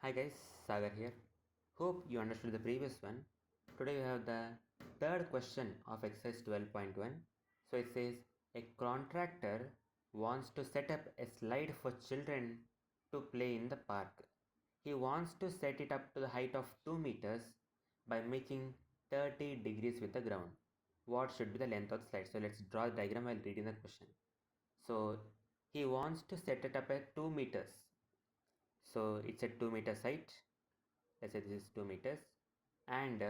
Hi guys, Sagar here. Hope you understood the previous one. Today we have the third question of exercise 12.1. So it says a contractor wants to set up a slide for children to play in the park. He wants to set it up to the height of 2 meters by making 30 degrees with the ground. What should be the length of the slide? So let's draw the diagram while reading the question. So he wants to set it up at 2 meters. So it's a 2 meters height. Let's say this is 2 meters, and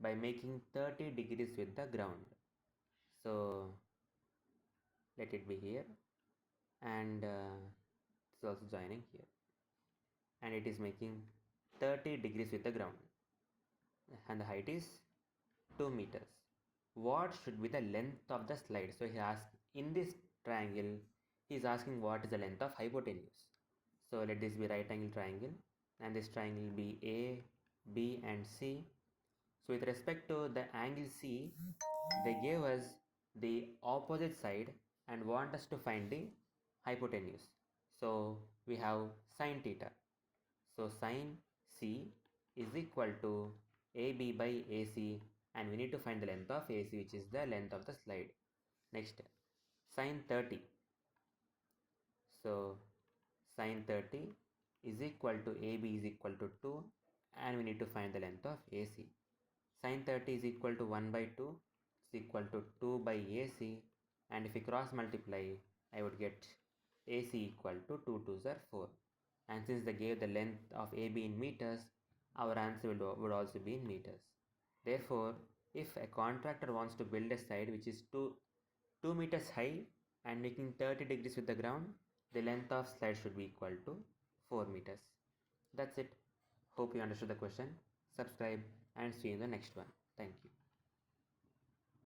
by making 30 degrees with the ground. So let it be here, and it's also joining here, and it is making 30 degrees with the ground, and the height is 2 meters. What should be the length of the slide? So he asks, in this triangle he is asking what is the length of hypotenuse. So let this be right angle triangle, and this triangle be A, B and C. So with respect to the angle C, they gave us the opposite side and want us to find the hypotenuse. So we have sine theta. So sine C is equal to AB by AC, and we need to find the length of AC, which is the length of the slide. Next, sine 30. So sine 30 is equal to AB is equal to 2, and we need to find the length of AC. Sine 30 is equal to 1 by 2 is equal to 2 by AC, and if we cross multiply I would get AC equal to 2 2s are 4, and since they gave the length of AB in meters, our answer would also be in meters. Therefore, if a contractor wants to build a side which is 2 meters high and making 30 degrees with the ground, the length of slide should be equal to 4 meters. That's it. Hope you understood the question. Subscribe and see you in the next one. Thank you.